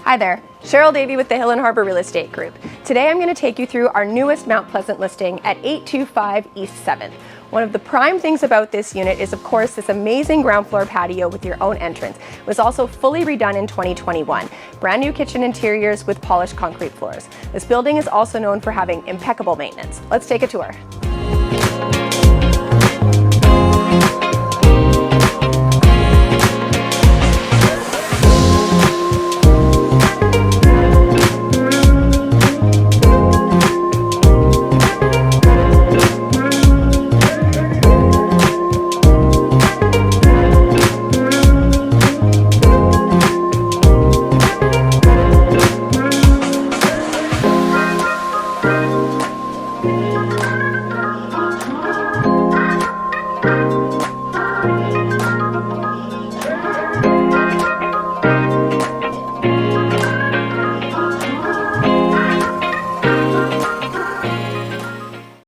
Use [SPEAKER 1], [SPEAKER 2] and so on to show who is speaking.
[SPEAKER 1] Hi there, Cheryl Davey with the Hill and Harbour Real Estate Group. Today I'm going to take you through our newest Mount Pleasant listing at 825 East 7th. One of the prime things about this unit is, of course, this amazing ground floor patio with your own entrance. It was also fully redone in 2021. Brand new kitchen interiors with polished concrete floors. This building is also known for having impeccable maintenance. Let's take a tour.